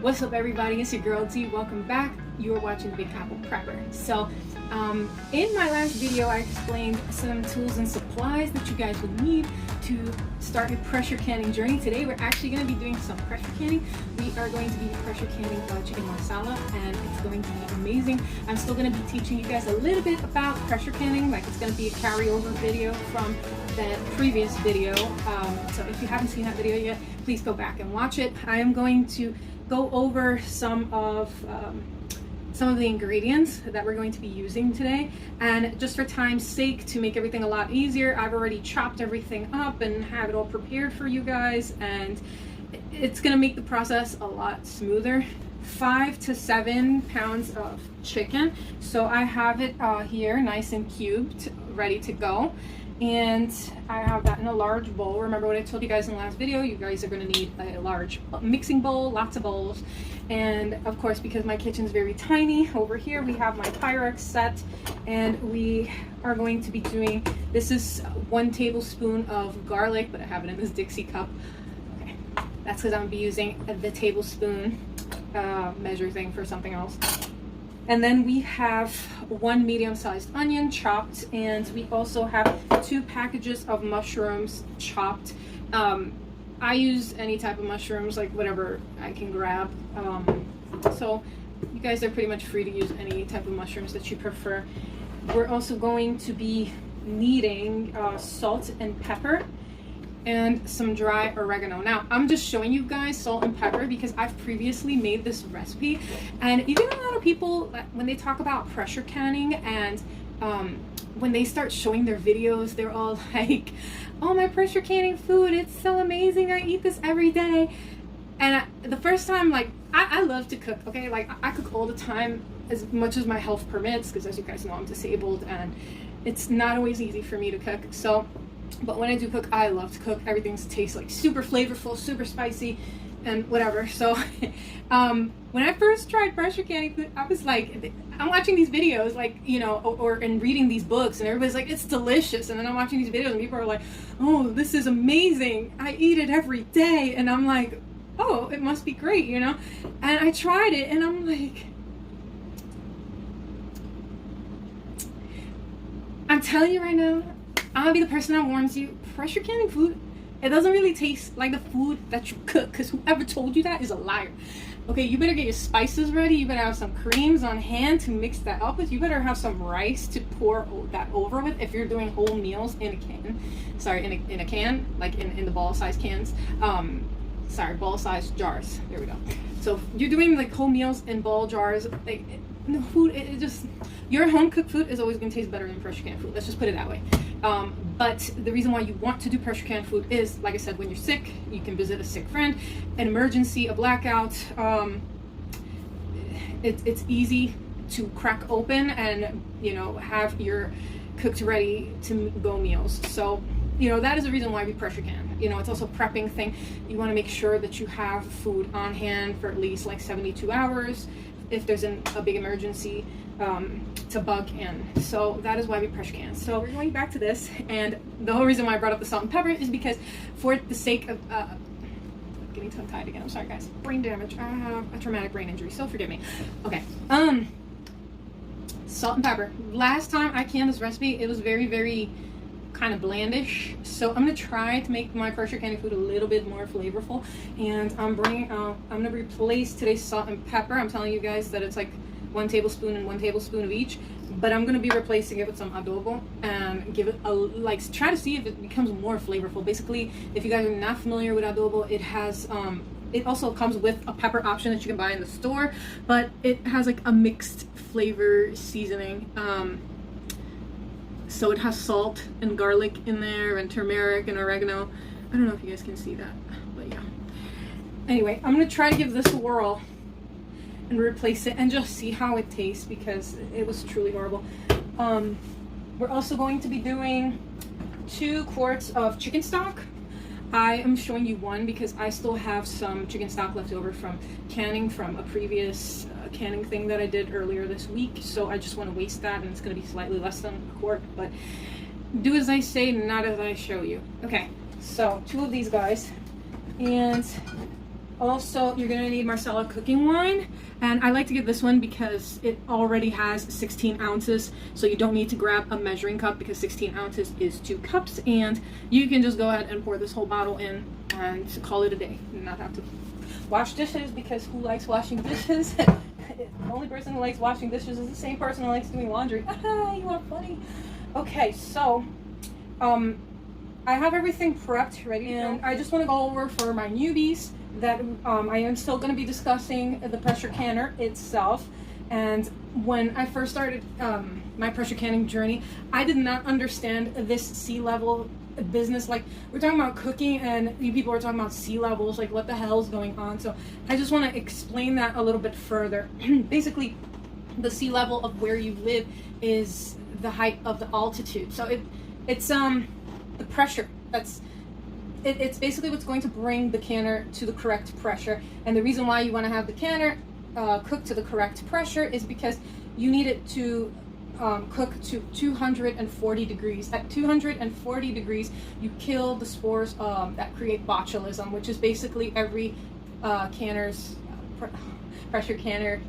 What's up, everybody? It's your girl D. Welcome back. You are watching the Big Apple Prepper. So in my last video I explained some tools and supplies that you guys would need to start a pressure canning journey. Today we're actually going to be doing some pressure canning. We are going to be pressure canning Chicken Marsala, and it's going to be amazing. I'm still going to be teaching you guys a little bit about pressure canning, like it's going to be a carryover video from that previous video. So if you haven't seen that video yet, please go back and watch it. I am going to go over some of the ingredients that we're going to be using today, and just for time's sake, to make everything a lot easier, I've already chopped everything up and have it all prepared for you guys, and it's gonna make the process a lot smoother. 5 to 7 pounds of chicken, so I have it here nice and cubed, ready to go. And I have that in a large bowl. Remember what I told you guys in the last video, you guys are going to need a large mixing bowl, lots of bowls. And of course, because my kitchen's very tiny, over here we have my Pyrex set, and we are going to be doing, this is 1 tablespoon of garlic, but I have it in this Dixie cup. Okay, that's because I'm going to be using the tablespoon measure thing for something else. And then we have 1 medium-sized onion chopped, and we also have 2 packages of mushrooms chopped. I use any type of mushrooms, like whatever I can grab. So you guys are pretty much free to use any type of mushrooms that you prefer. We're also going to be needing salt and pepper and some dry oregano. Now I'm just showing you guys salt and pepper because I've previously made this recipe, and even a lot of people, when they talk about pressure canning and when they start showing their videos, they're all like, oh, my pressure canning food, it's so amazing, I eat this every day. And the first time, like, I love to cook, okay? Like, I cook all the time as much as my health permits, because as you guys know, I'm disabled and it's not always easy for me to cook. So but when I do cook, I love to cook. Everything tastes like super flavorful, super spicy, and whatever. So when I first tried pressure canning food, I was like, I'm watching these videos, like, you know, and reading these books, and everybody's like, it's delicious. And then I'm watching these videos and people are like, oh, this is amazing, I eat it every day. And I'm like, oh, it must be great, you know? And I tried it and I'm like, I'm telling you right now, I'm gonna be the person that warns you, pressure canning food, it doesn't really taste like the food that you cook, because whoever told you that is a liar. Okay, you better get your spices ready, you better have some creams on hand to mix that up with, you better have some rice to pour that over with if you're doing whole meals in a can. Sorry, in a can, like in the ball-sized cans. Sorry, ball-sized jars. There we go. So you're doing like whole meals in ball jars, like the food, it just, your home cooked food is always going to taste better than pressure canned food. Let's just put it that way. But the reason why you want to do pressure canned food is, like I said, when you're sick, you can visit a sick friend, an emergency, a blackout. It's easy to crack open and, you know, have your cooked ready to go meals. So, you know, that is the reason why we pressure can. You know, it's also a prepping thing. You want to make sure that you have food on hand for at least like 72 hours if there's a big emergency to bug in. So that is why we pressure can. So we're going back to this, and the whole reason why I brought up the salt and pepper is because, for the sake of getting tongue tied again, I'm sorry guys, brain damage, I have a traumatic brain injury, so forgive me. Okay, salt and pepper. Last time I canned this recipe, it was very kind of blandish, so I'm gonna try to make my pressure canning food a little bit more flavorful, and I'm gonna replace today's salt and pepper. I'm telling you guys that it's like 1 tablespoon and 1 tablespoon of each, but I'm gonna be replacing it with some adobo and give it a, like, try to see if it becomes more flavorful. Basically, if you guys are not familiar with adobo, it has it also comes with a pepper option that you can buy in the store, but it has like a mixed flavor seasoning. So it has salt and garlic in there, and turmeric and oregano. I don't know if you guys can see that, but yeah. Anyway, I'm gonna try to give this a whirl and replace it and just see how it tastes, because it was truly horrible. We're also going to be doing 2 quarts of chicken stock. I am showing you 1 because I still have some chicken stock left over from canning from a previous canning thing that I did earlier this week, so I just want to waste that, and it's going to be slightly less than a quart, but do as I say, not as I show you. Okay, so 2 of these guys, and Also, you're gonna need Marsala cooking wine, and I like to get this one because it already has 16 ounces, so you don't need to grab a measuring cup because 16 ounces is 2 cups, and you can just go ahead and pour this whole bottle in and call it a day and not have to wash dishes, because who likes washing dishes? The only person who likes washing dishes is the same person who likes doing laundry. You are funny. Okay, so I have everything prepped, ready, and I just want to go over for my newbies that I am still going to be discussing the pressure canner itself. And when I first started my pressure canning journey, I did not understand this sea level business. Like, we're talking about cooking and you people are talking about sea levels, like what the hell is going on? So I just want to explain that a little bit further. Basically, the sea level of where you live is the height of the altitude. So it's the pressure it's basically what's going to bring the canner to the correct pressure. And the reason why you want to have the canner cooked to the correct pressure is because you need it to cook to 240 degrees. At 240 degrees, you kill the spores that create botulism, which is basically every pressure canner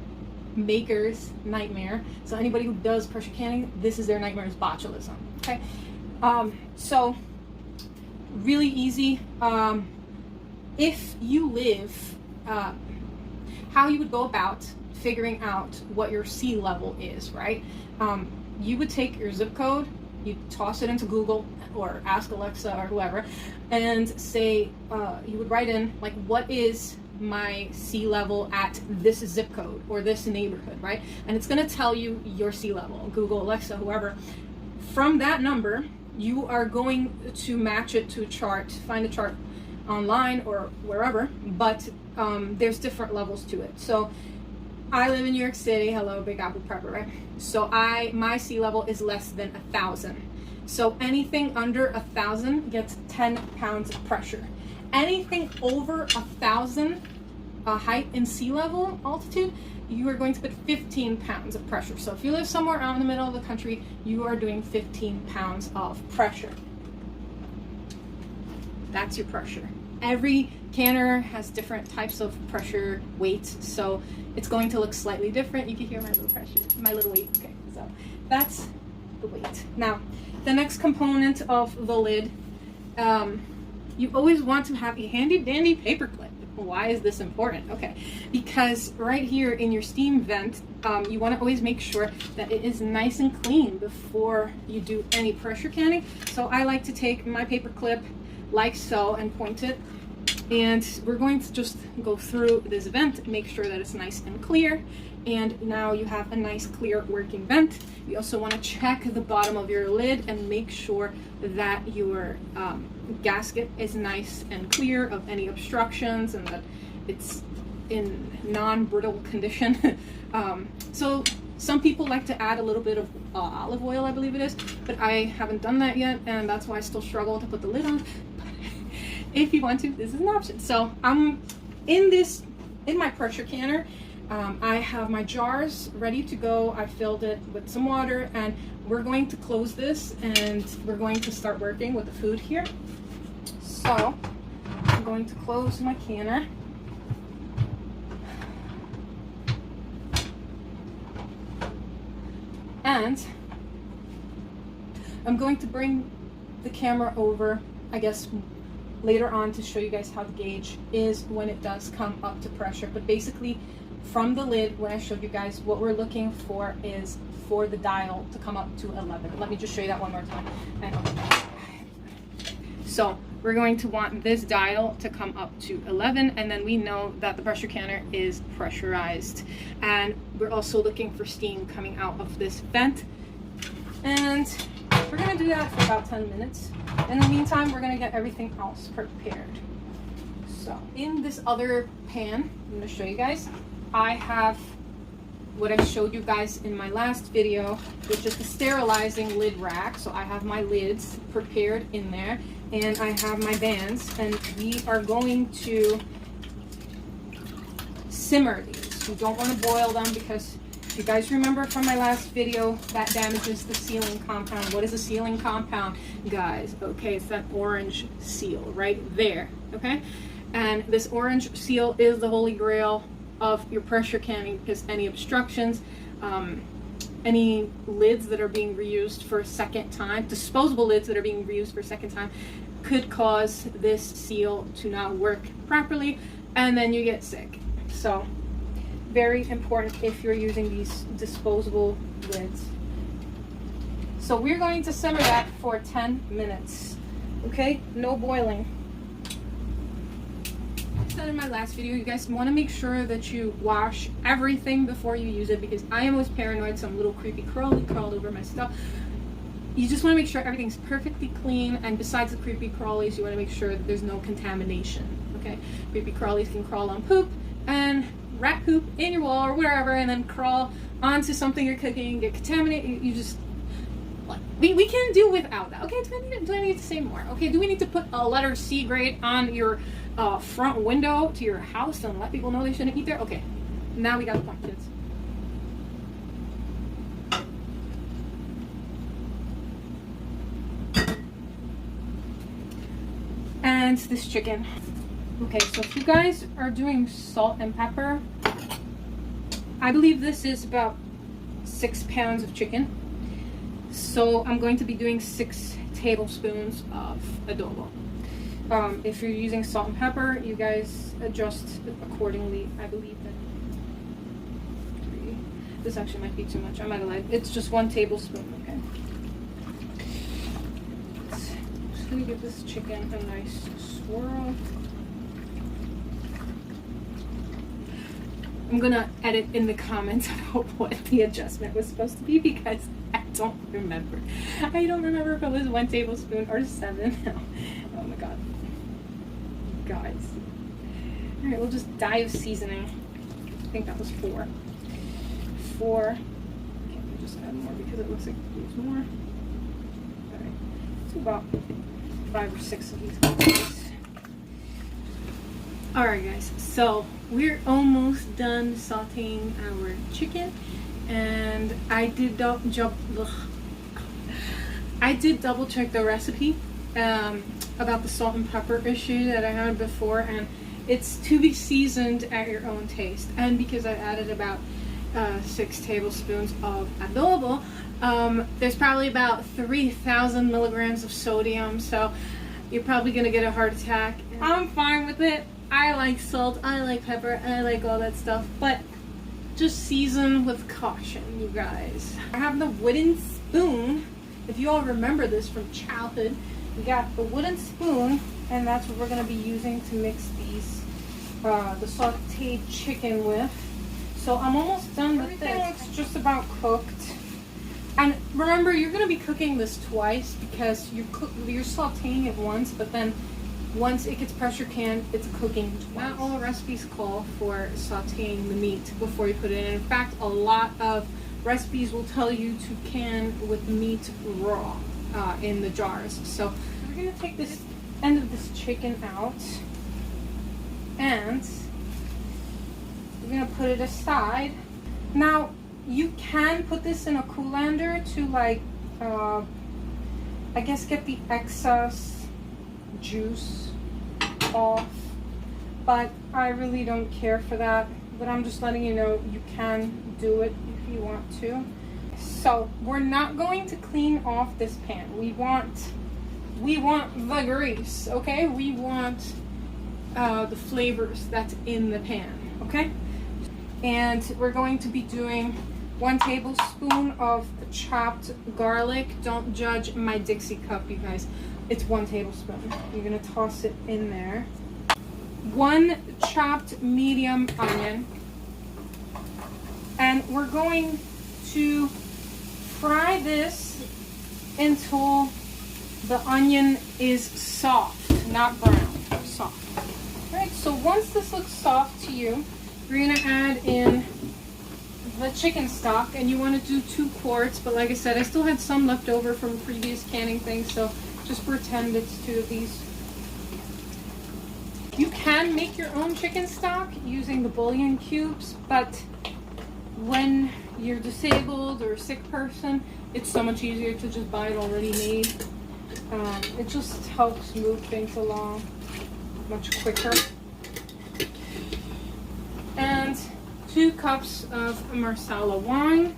maker's nightmare. So anybody who does pressure canning, this is their nightmare, is botulism. Okay, so really easy. If you live, how you would go about figuring out what your sea level is, right? You would take your zip code, you toss it into Google or ask Alexa or whoever, and say, you would write in, like, what is my sea level at this zip code or this neighborhood, right? And it's going to tell you your sea level, Google, Alexa, whoever. From that number, you are going to match it to a chart, find a chart online or wherever, but there's different levels to it. So I live in New York City. Hello, Big Apple Prepper, right? So my sea level is less than 1,000. So anything under 1,000 gets 10 pounds of pressure. Anything over 1,000 height in sea level altitude, you are going to put 15 pounds of pressure. So if you live somewhere out in the middle of the country, you are doing 15 pounds of pressure. That's your pressure. Every canner has different types of pressure weights, so it's going to look slightly different. You can hear my little pressure, my little weight. Okay, so that's the weight. Now, the next component of the lid, you always want to have a handy dandy paper clip. Why is this important? Okay, because right here in your steam vent, you want to always make sure that it is nice and clean before you do any pressure canning. So I like to take my paper clip like so and point it, and we're going to just go through this vent, make sure that it's nice and clear. And now you have a nice clear working vent. You also want to check the bottom of your lid and make sure that your gasket is nice and clear of any obstructions and that it's in non-brittle condition. So some people like to add a little bit of olive oil, I believe it is, but I haven't done that yet, and that's why I still struggle to put the lid on. But if you want to, this is an option. So I'm in my pressure canner. I have my jars ready to go. I filled it with some water, and we're going to close this and we're going to start working with the food here. So I'm going to close my canner. And I'm going to bring the camera over, I guess, later on to show you guys how the gauge is when it does come up to pressure. But basically, from the lid, when I showed you guys, what we're looking for is for the dial to come up to 11. Let me just show you that one more time. So we're going to want this dial to come up to 11, and then we know that the pressure canner is pressurized. And we're also looking for steam coming out of this vent. And we're gonna do that for about 10 minutes. In the meantime, we're gonna get everything else prepared. So in this other pan, I'm gonna show you guys, I have what I showed you guys in my last video, which is the sterilizing lid rack. So I have my lids prepared in there, and I have my bands, and we are going to simmer these. You don't want to boil them because if you guys remember from my last video, that damages the sealing compound. What is a sealing compound, guys? Okay, it's that orange seal right there, okay? And this orange seal is the holy grail of your pressure canning, because any obstructions, any lids that are being reused for a second time, disposable lids that are being reused for a second time, could cause this seal to not work properly, and then you get sick. So very important if you're using these disposable lids. So we're going to simmer that for 10 minutes. Okay, no boiling. I said in my last video, you guys want to make sure that you wash everything before you use it, because I am always paranoid some little creepy crawly crawled over my stuff. You just want to make sure everything's perfectly clean, and besides the creepy crawlies, you want to make sure that there's no contamination. Okay, creepy crawlies can crawl on poop and rat poop in your wall or wherever, and then crawl onto something you're cooking, get contaminated. You just, we can do without that. Okay, do I need to say more? Okay, do we need to put a letter C grade on your front window to your house and let people know they shouldn't eat there? Okay, now we got the point, kids. And this chicken. Okay, so if you guys are doing salt and pepper, I believe this is about 6 pounds of chicken. So I'm going to be doing 6 tablespoons of adobo. If you're using salt and pepper, you guys adjust accordingly. I believe that 3. This actually might be too much. I might have lied. It's just 1 tablespoon. Okay. Just gonna give this chicken a nice swirl. I'm gonna edit in the comments about what the adjustment was supposed to be, because I don't remember. I don't remember if it was 1 tablespoon or 7. Oh my god. Guys. Alright, we'll just die of seasoning. I think that was 4. 4. Okay, we'll just add more because it looks like it needs more. Alright. So about 5 or 6 of these guys. Alright guys, so we're almost done sauteing our chicken, and I did double check the recipe about the salt and pepper issue that I had before, and it's to be seasoned at your own taste. And because I added about 6 tablespoons of adobo, there's probably about 3,000 milligrams of sodium, so you're probably gonna get a heart attack. I'm fine with it. I like salt, I like pepper, I like all that stuff, but just season with caution, you guys. I have the wooden spoon. If you all remember this from childhood, we got the wooden spoon, and that's what we're going to be using to mix these, the sauteed chicken with. So I'm almost done with this. It's just about cooked. And remember, you're going to be cooking this twice, because you're sauteing it once, but then once it gets pressure canned, it's cooking twice. Not all recipes call for sauteing the meat before you put it in. In fact, a lot of recipes will tell you to can with meat raw in the jars. So we're going to take this end of this chicken out, and we're going to put it aside. Now, you can put this in a colander to, like, I guess get the excess juice off, but I really don't care for that. But I'm just letting you know you can do it if you want to. So we're not going to clean off this pan. We want the grease, okay? We want the flavors that's in the pan, okay? And we're going to be doing 1 tablespoon of chopped garlic. Don't judge my Dixie cup, you guys. It's 1 tablespoon. You're gonna toss it in there. 1 chopped medium onion. And we're going to fry this until the onion is soft, not brown, soft. Alright, so once this looks soft to you, we're gonna add in the chicken stock, and you want to do 2 quarts, but like I said, I still had some left over from previous canning things, so just pretend it's 2 of these. You can make your own chicken stock using the bouillon cubes, but when you're disabled or a sick person, it's so much easier to just buy it already made. It just helps move things along much quicker. 2 cups of Marsala wine.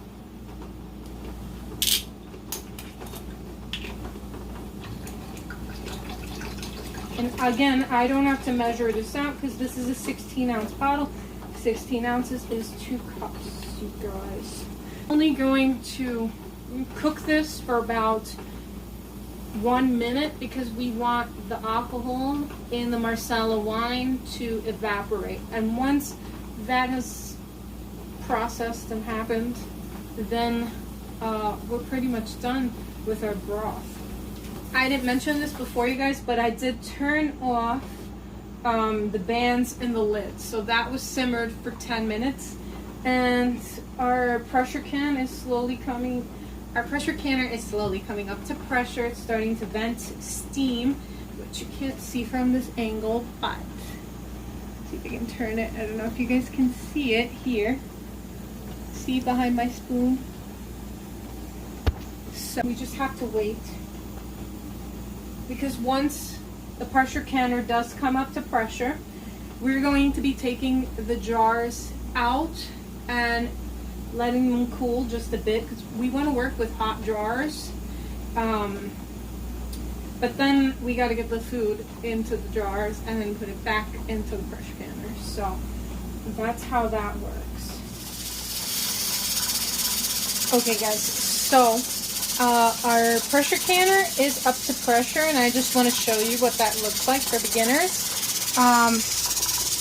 And again, I don't have to measure this out because this is a 16-ounce bottle. 16 ounces is 2 cups, you guys. Only going to cook this for about 1 minute because we want the alcohol in the Marsala wine to evaporate. And once that has processed and happened, then we're pretty much done with our broth. I didn't mention this before, you guys, but I did turn off the bands in the lid. So that was simmered for 10 minutes. And our pressure can is slowly coming, our pressure canner is slowly coming up to pressure. It's starting to vent steam, which you can't see from this angle, but see if I can turn it. I don't know if you guys can see it here. See behind my spoon? So we just have to wait. Because once the pressure canner does come up to pressure, we're going to be taking the jars out and letting them cool just a bit because we want to work with hot jars. But then we got to get the food into the jars and then put it back into the pressure canner. So that's how that works. Okay, guys, so our pressure canner is up to pressure, and I just want to show you what that looks like for beginners.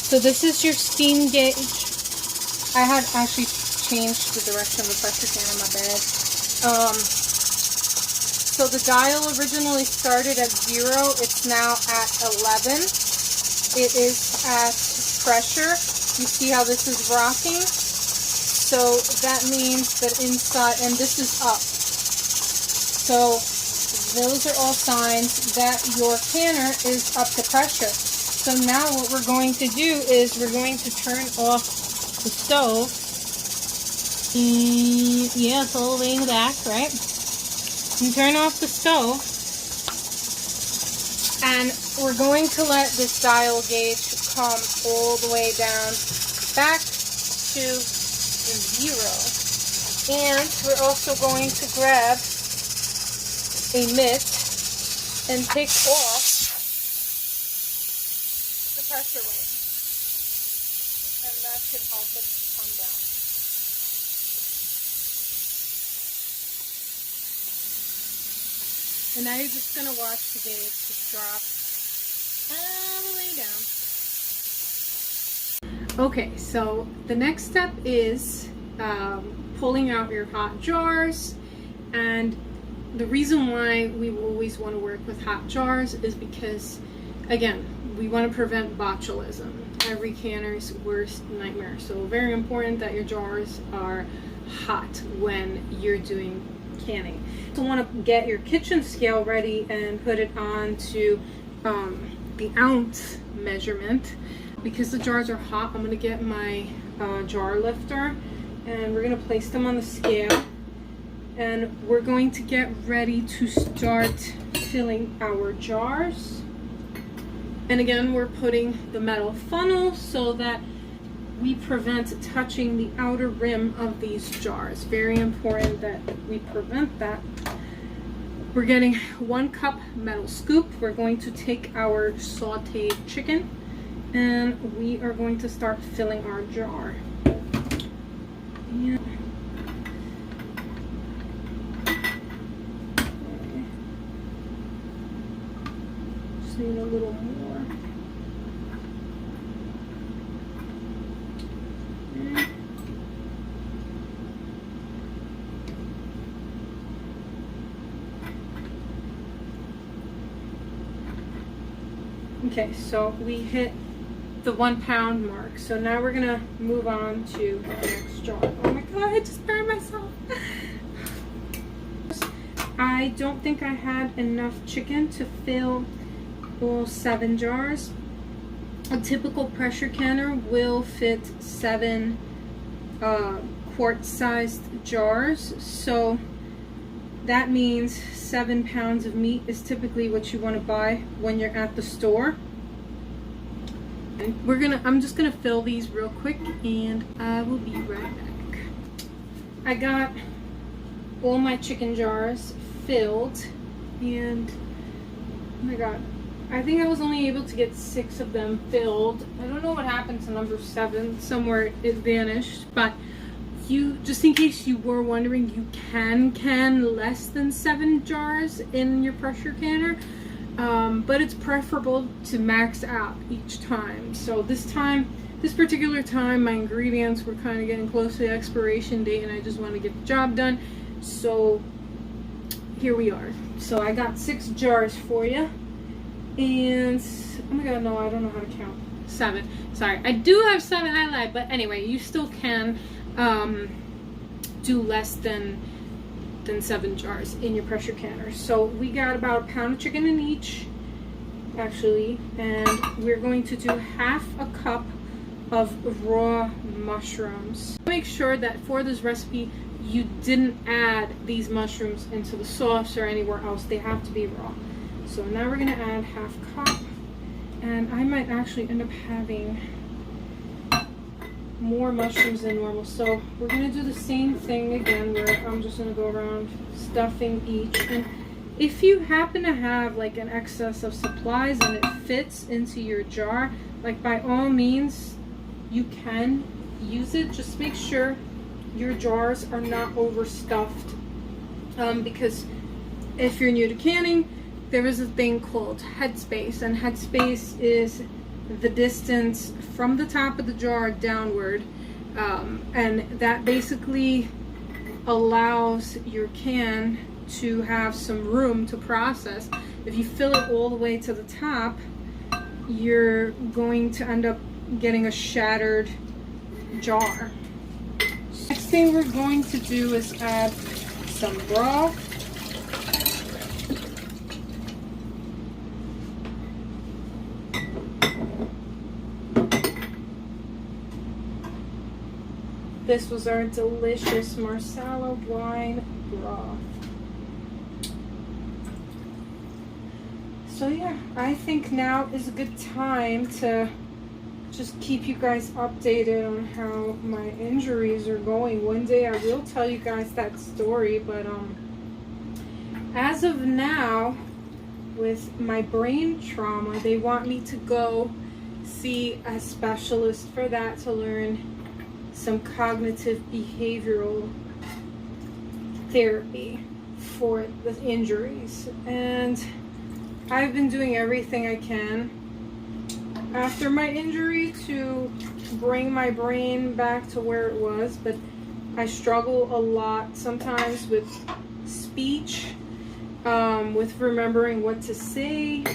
So this is your steam gauge. I had actually changed the direction of the pressure canner, my bad. So the dial originally started at 0. It's now at 11. It is at pressure. You see how this is rocking? So that means that inside, and this is up. So those are all signs that your canner is up to pressure. So now what we're going to do is we're going to turn off the stove. Yeah, it's all the way in the back, right? And turn off the stove. And we're going to let this dial gauge come all the way down back to 0. And we're also going to grab a mitt and take off the pressure weight, and that should help it come down. And now you're just going to watch the gauge just drop all the way down. Okay, so the next step is pulling out your hot jars. And the reason why we always want to work with hot jars is because, again, we want to prevent botulism, every canner's worst nightmare. So very important that your jars are hot when you're doing canning. So you want to get your kitchen scale ready and put it on to the ounce measurement. Because the jars are hot, I'm going to get my jar lifter and we're going to place them on the scale. And we're going to get ready to start filling our jars. And again, we're putting the metal funnel so that we prevent touching the outer rim of these jars. Very important that we prevent that. We're getting 1 cup metal scoop. We're going to take our sauteed chicken and we are going to start filling our jar. Yeah. Need a little more. Okay, so we hit the 1 pound mark. So now we're gonna move on to the next jar. Oh my god, I just burned myself. I don't think I had enough chicken to fill all 7 jars. A typical pressure canner will fit 7 quart-sized jars, so that means 7 pounds of meat is typically what you want to buy when you're at the store. I'm just gonna fill these real quick and I will be right back. I got all my chicken jars filled, and oh my god, I think I was only able to get 6 of them filled. I don't know what happened to number 7. Somewhere it vanished, but you, just in case you were wondering, you can less than 7 jars in your pressure canner, but it's preferable to max out each time. So this particular time, my ingredients were kind of getting close to the expiration date and I just want to get the job done. So here we are. So I got 6 jars for you. And oh my god, no, I don't know how to count. 7. Sorry, I do have 7 highlight, but anyway, you still can do less than 7 jars in your pressure canner. So we got about a pound of chicken in each, actually, and we're going to do half a cup of raw mushrooms. Make sure that for this recipe you didn't add these mushrooms into the sauce or anywhere else. They have to be raw. So now we're gonna add half cup, and I might actually end up having more mushrooms than normal. So we're gonna do the same thing again, where I'm just gonna go around stuffing each. And if you happen to have like an excess of supplies and it fits into your jar, like by all means you can use it. Just make sure your jars are not overstuffed, because if you're new to canning, there is a thing called Headspace, and Headspace is the distance from the top of the jar downward, and that basically allows your can to have some room to process. If you fill it all the way to the top, you're going to end up getting a shattered jar. Next thing we're going to do is add some broth. This was our delicious Marsala wine broth. So yeah, I think now is a good time to just keep you guys updated on how my injuries are going. One day I will tell you guys that story, but as of now, with my brain trauma, they want me to go see a specialist for that, to learn some cognitive behavioral therapy for the injuries. And I've been doing everything I can after my injury to bring my brain back to where it was, but I struggle a lot sometimes with speech, with remembering what to say.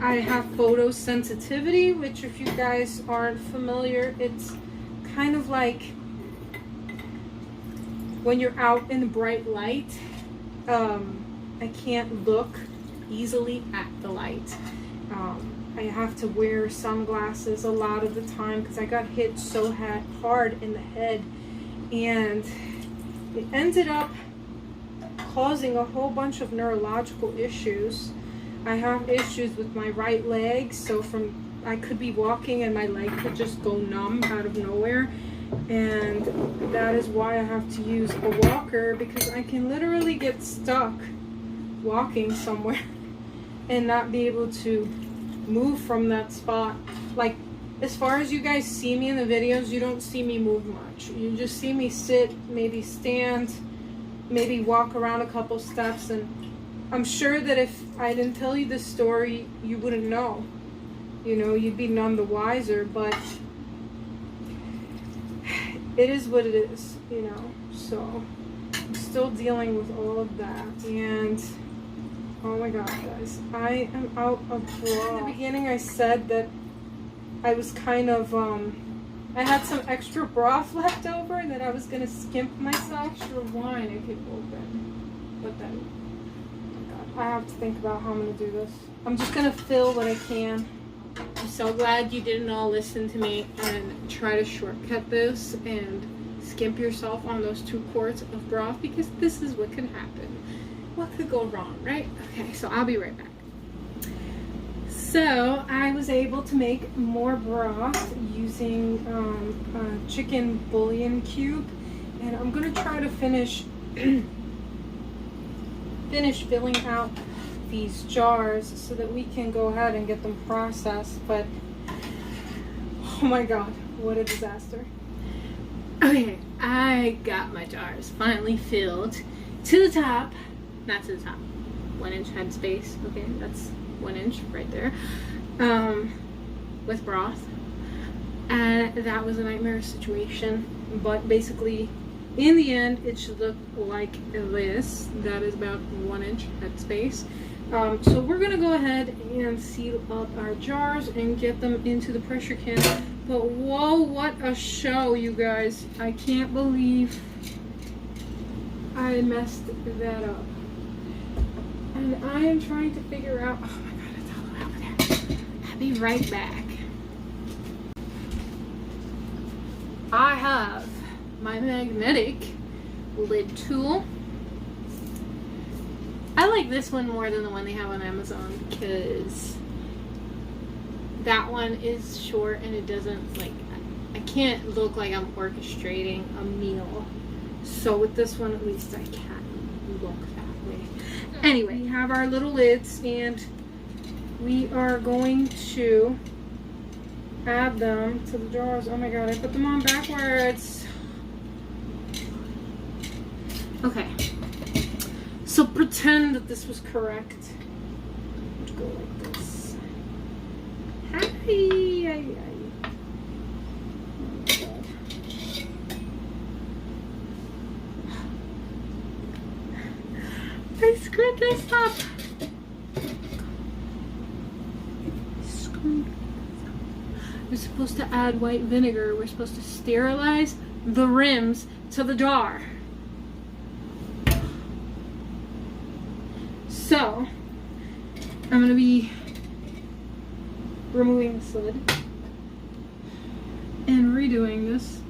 I have photosensitivity, which, if you guys aren't familiar, it's kind of like when you're out in the bright light, I can't look easily at the light. I have to wear sunglasses a lot of the time because I got hit so hard in the head, and it ended up causing a whole bunch of neurological issues. I have issues with my right leg, so I could be walking and my leg could just go numb out of nowhere, and that is why I have to use a walker, because I can literally get stuck walking somewhere and not be able to move from that spot. Like, as far as you guys see me in the videos, you don't see me move much. You just see me sit, maybe stand, maybe walk around a couple steps, and I'm sure that if I didn't tell you this story, you wouldn't know. You know, you'd be none the wiser, but it is what it is, you know. So I'm still dealing with all of that, and oh my god, guys, I am out of broth. In the beginning I said that I was kind of I had some extra broth left over and that I was gonna skimp myself. Extra wine I could open, but then I have to think about how I'm going to do this. I'm just going to fill what I can. I'm so glad you didn't all listen to me and try to shortcut this and skimp yourself on those 2 quarts of broth, because this is what can happen. What could go wrong, right? Okay, so I'll be right back. So I was able to make more broth using chicken bouillon cube, and I'm gonna try to finish filling out these jars so that we can go ahead and get them processed. But oh my god, what a disaster. Okay, I got my jars finally filled to the top, not to the top, 1 inch Headspace. Okay, that's 1 inch right there, with broth, and that was a nightmare situation. But basically, in the end, it should look like this. That is about 1 inch Headspace. So we're gonna go ahead and seal up our jars and get them into the pressure can. But whoa, what a show, you guys. I can't believe I messed that up. And I am trying to figure out, oh my god, it's all the way over there. I'll be right back. I have my magnetic lid tool. I like this one more than the one they have on Amazon because that one is short and it doesn't, like, I can't look like I'm orchestrating a meal. So with this one, at least I can look that way. Anyway, we have our little lids and we are going to add them to the jars. Oh my god, I put them on backwards. Okay. So pretend that this was correct. Let's go like this. Hi. I screwed this up. We're supposed to add white vinegar. We're supposed to sterilize the rims to the jar. So, I'm going to be removing this lid and redoing this.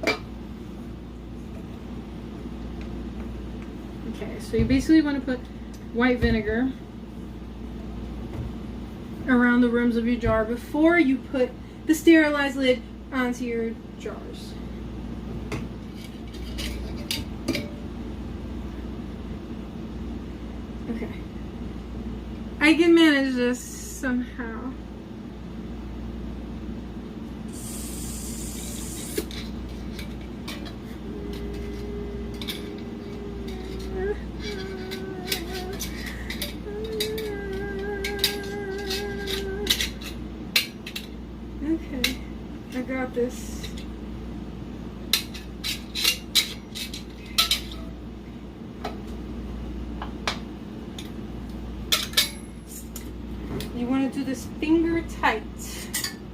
Okay, so you basically want to put white vinegar around the rims of your jar before you put the sterilized lid onto your jars. Okay. I can manage this somehow. Okay, I got this. You want to do this finger tight,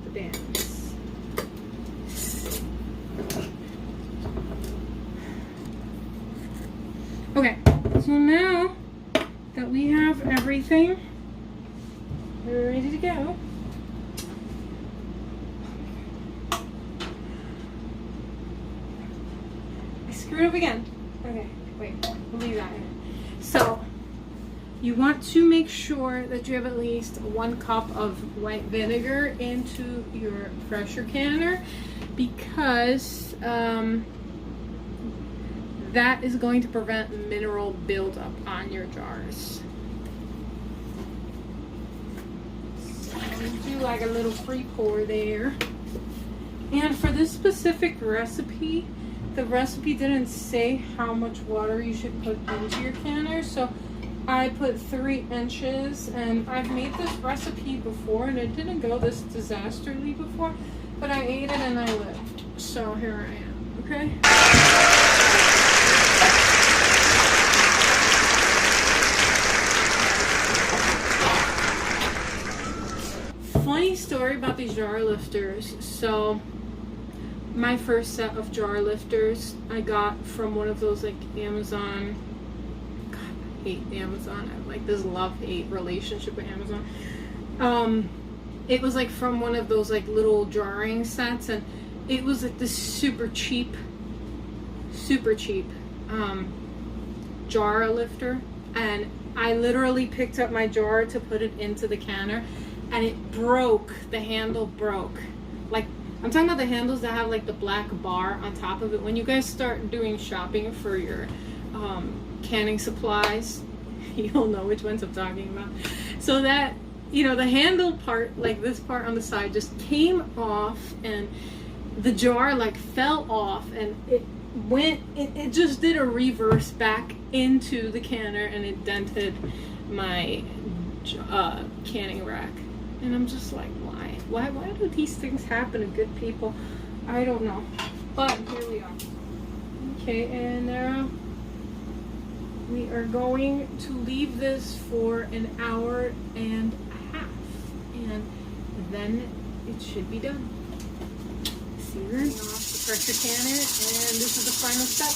the bands. Okay, so now that we have everything, we're ready to go. I screwed up again. Okay, wait, we'll leave that in. So, you want to make sure that you have at least 1 cup of white vinegar into your pressure canner because that is going to prevent mineral buildup on your jars. So do like a little free pour there. And for this specific recipe, the recipe didn't say how much water you should put into your canner, so I put 3 inches, and I've made this recipe before and it didn't go this disastrously before, but I ate it and I lived. So here I am, okay? Funny story about these jar lifters. So my first set of jar lifters I got from one of those like Amazon. Hate Amazon. I have like this love-hate relationship with Amazon. It was like from one of those like little jarring sets, and it was like this super cheap jar lifter, and I literally picked up my jar to put it into the canner, and it broke. The handle broke. Like, I'm talking about the handles that have like the black bar on top of it. When you guys start doing shopping for your canning supplies, you'll know which ones I'm talking about. So that, you know, the handle part, like this part on the side, just came off, and the jar like fell off, and it just did a reverse back into the canner, and it dented my canning rack. And I'm just like, why do these things happen to good people? I don't know, but here we are. Okay, and we are going to leave this for an hour and a half, and then it should be done. Searing off the pressure canner, and this is the final step.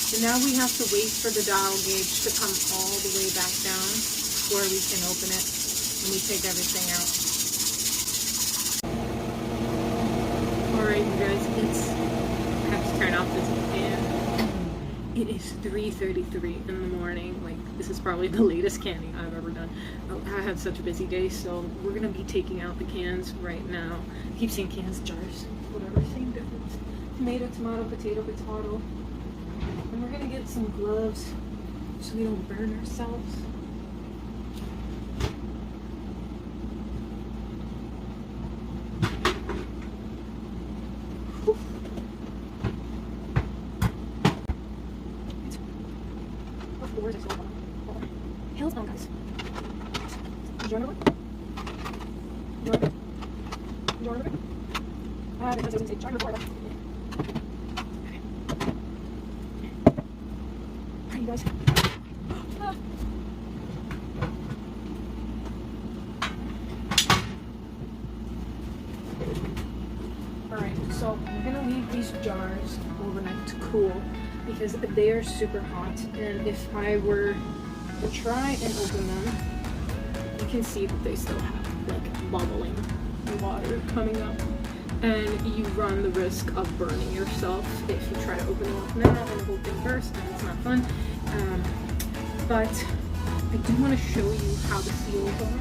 So now we have to wait for the dial gauge to come all the way back down before we can open it, and we take everything out. Alright, you guys, I have to turn off this fan. It is 3:33 in the morning. Like, this is probably the latest canning I've ever done. I had such a busy day, so we're gonna be taking out the cans right now. I keep saying cans, jars, whatever, same difference. Tomato, tomato, potato, potato. And we're gonna get some gloves so we don't burn ourselves. Hell's on, guys. Did you remember? You remember? You remember? Because I didn't say charger before. Hi, you guys. Alright, so we're gonna leave these jars overnight to cool because they are super hot, and if I were to try and open them, you can see that they still have like bubbling water coming up, and you run the risk of burning yourself if you try to open them up now and the whole thing bursts, and it's not fun. But I do want to show you how the seals are.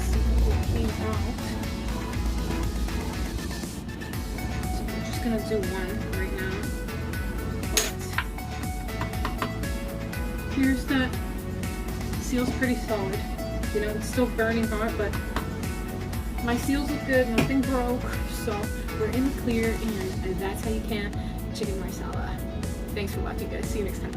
See how it came out. So I'm just gonna do one right now. Here's that. Seal's pretty solid. You know, it's still burning hot, but my seals look good. Nothing broke, so we're in the clear, and that's how you can chicken marsala. Thanks for watching, guys. See you next time.